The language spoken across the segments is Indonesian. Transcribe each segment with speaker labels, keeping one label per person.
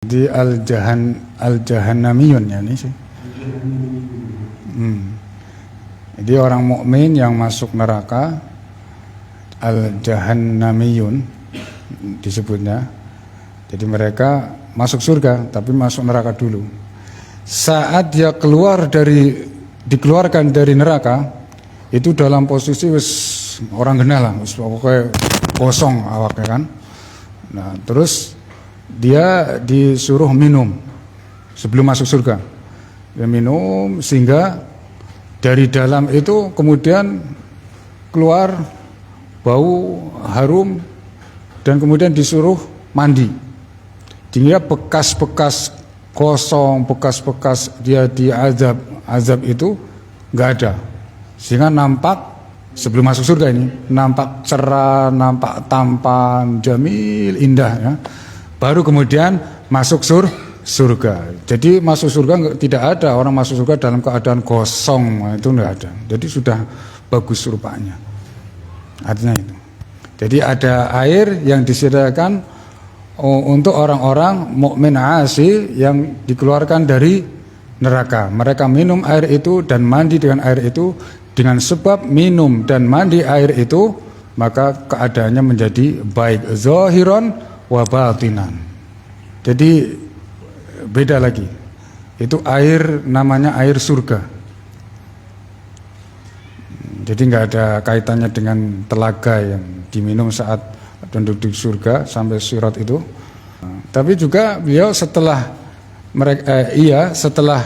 Speaker 1: Di al-jahannamiyun ya ini sih. Jadi orang mukmin yang masuk neraka al-jahannamiyun disebutnya. Jadi mereka masuk surga tapi masuk neraka dulu. Saat dia dikeluarkan dari neraka, itu dalam posisi orang genah lah, pokoknya kosong awaknya kan. Nah, terus dia disuruh minum sebelum masuk surga. Dia minum sehingga dari dalam itu kemudian keluar bau harum dan kemudian disuruh mandi. Sehingga bekas-bekas kosong, bekas-bekas dia azab itu nggak ada. Sehingga nampak sebelum masuk surga ini nampak cerah, nampak tampan, jamil, indah ya. Baru kemudian masuk surga. Jadi masuk surga tidak ada orang masuk surga dalam keadaan kosong, itu tidak ada. Jadi sudah bagus rupanya. Artinya itu. Jadi ada air yang disediakan untuk orang-orang mukmin asi yang dikeluarkan dari neraka. Mereka minum air itu dan mandi dengan air itu. Dengan sebab minum dan mandi air itu, maka keadaannya menjadi baik zahiran wa batinan. Jadi beda lagi. Itu air namanya air surga. Jadi nggak ada kaitannya dengan telaga yang diminum saat penduduk surga sampai sirat itu. Tapi juga beliau setelah setelah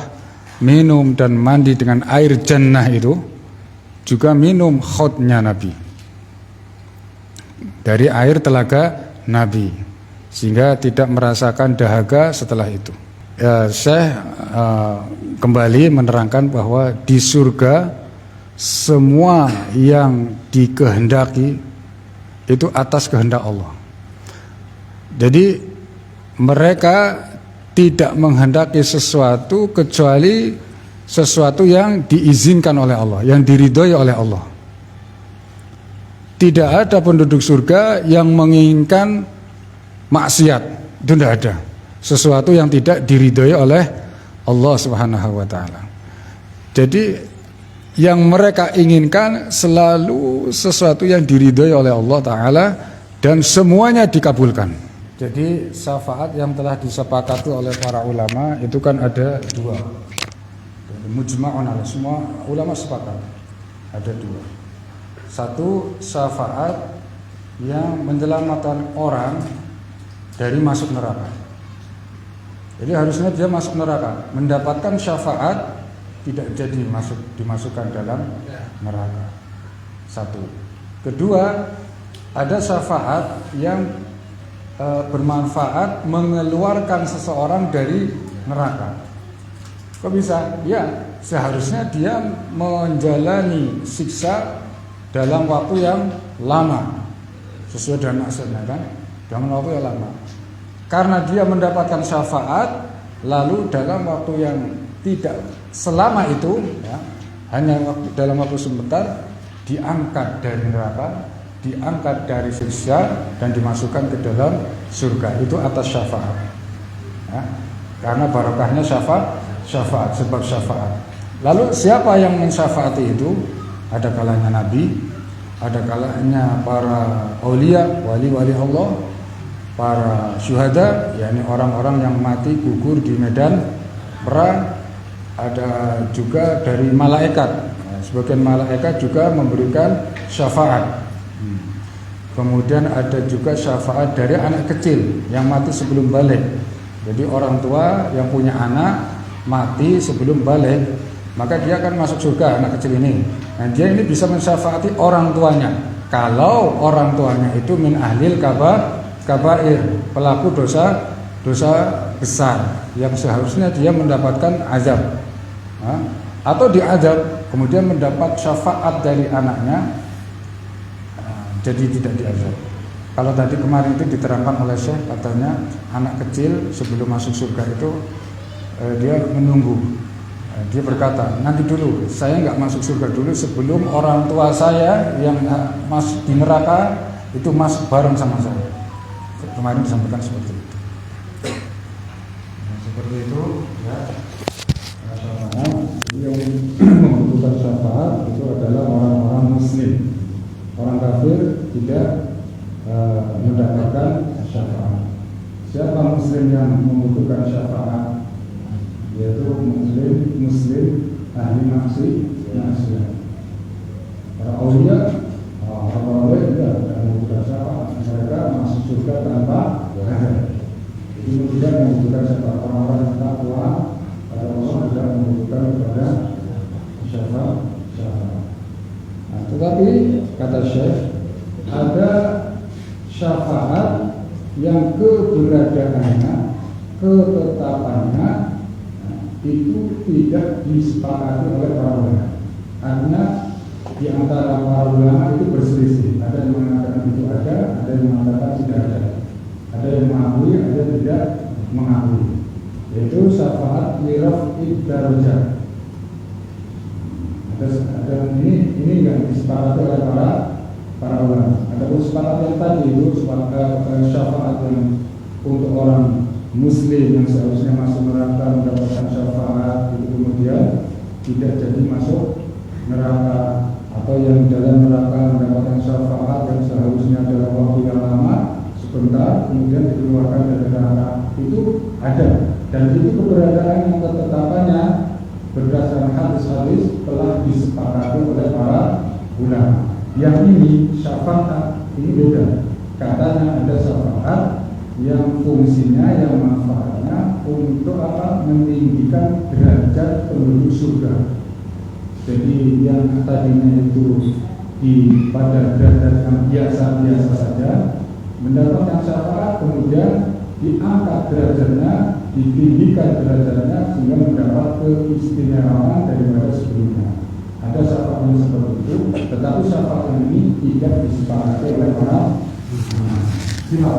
Speaker 1: minum dan mandi dengan air jannah itu juga minum khodnya Nabi dari air telaga Nabi, sehingga tidak merasakan dahaga setelah itu. Syekh kembali menerangkan bahwa di surga semua yang dikehendaki itu atas kehendak Allah. Jadi mereka tidak menghendaki sesuatu kecuali sesuatu yang diizinkan oleh Allah, yang diridhoi oleh Allah. Tidak ada penduduk surga yang menginginkan maksiat, itu tidak ada. Sesuatu yang tidak diridhoi oleh Allah Subhanahu wa taala. Jadi yang mereka inginkan selalu sesuatu yang diridhoi oleh Allah taala dan semuanya dikabulkan. Jadi syafaat yang telah disepakati oleh para ulama itu kan ada dua. Mujma'un alaih, semua ulama sepakat ada dua. Satu, syafaat yang menyelamatkan orang dari masuk neraka. Jadi harusnya dia masuk neraka, mendapatkan syafaat, tidak jadi dimasukkan dalam neraka. Satu. Kedua, ada syafaat yang bermanfaat mengeluarkan seseorang dari neraka. Kok bisa? Ya, seharusnya dia menjalani siksa dalam waktu yang lama sesuai dengan maksudnya kan, dalam waktu yang lama. Karena dia mendapatkan syafaat, lalu dalam waktu yang tidak selama itu, ya, hanya dalam waktu sebentar, diangkat dari neraka, diangkat dari siksa dan dimasukkan ke dalam surga. Itu atas syafaat. Ya, karena barokahnya syafaat, sebab syafaat. Lalu siapa yang mensyafaati itu? Ada kalanya Nabi, ada kalanya para aulia, wali-wali Allah, para syuhada, yakni orang-orang yang mati gugur di medan perang. Ada juga dari malaikat. Sebagian malaikat juga memberikan syafaat. Kemudian ada juga syafaat dari anak kecil yang mati sebelum balik. Jadi orang tua yang punya anak mati sebelum balik, maka dia akan masuk surga, anak kecil ini. Nah, dia ini bisa mensyafaati orang tuanya. Kalau orang tuanya itu min ahlil kabair, pelaku dosa besar yang seharusnya dia mendapatkan azab. Atau diazab kemudian mendapat syafaat dari anaknya, jadi tidak diazab. Kalau tadi kemarin itu diterangkan oleh Syekh, katanya anak kecil sebelum masuk surga itu dia menunggu. Dia berkata, nanti dulu, saya nggak masuk surga dulu sebelum orang tua saya yang masuk di neraka itu masuk bareng sama saya. Kemarin disampaikan seperti itu. seperti itu ya. Syafaat, yang membutuhkan syafaat itu adalah orang-orang muslim. Orang kafir tidak mendapatkan syafaat. Siapa muslim yang membutuhkan syafaat? Yaitu muslim ahli maksiat. Para aulia, orang lain tidak membutuhkan syafaat. Mereka masuk surga tanpa azab. Itu tidak membutuhkan syafaat. Orang-orang yang takwa pada Allah tidak membutuhkan kepada syafaat. Nah, tetapi kata Syekh, ada syafaat yang keberadaannya, ketetapannya itu tidak disepakati oleh para ulama. Artinya di antara para ulama itu berselisih. Ada yang mengatakan itu ada yang mengatakan tidak ada. Ada yang mengakui, ada yang tidak mengakui. Yaitu syafaat liraf'id darajat. Ada ini yang disepakati oleh para ulama. Ada sepakat yang tadi itu syafaat yang untuk orang muslim yang seharusnya masuk neraka mendapatkan syafaat itu kemudian tidak jadi masuk neraka, atau yang dalam neraka mendapatkan syafaat yang seharusnya dalam waktu yang lama sebentar kemudian dikeluarkan dari neraka, itu ada. Dan itu keberadaan yang ketetapannya berdasarkan hadis-hadis telah disepakati oleh para ulama. Yang ini syafaat ini beda. Katanya ada syafaat yang fungsinya, yang manfaatnya untuk apa? Meninggikan derajat penduduk surga. Jadi yang tadinya itu pada derajat yang biasa-biasa saja mendapatkan syafaat, kemudian diangkat derajatnya, ditinggikan derajatnya sehingga mendapat keistimewaan daripada sebelumnya. Ada syafaat yang seperti itu, tetapi syafaat ini tidak disepakati oleh para ulama.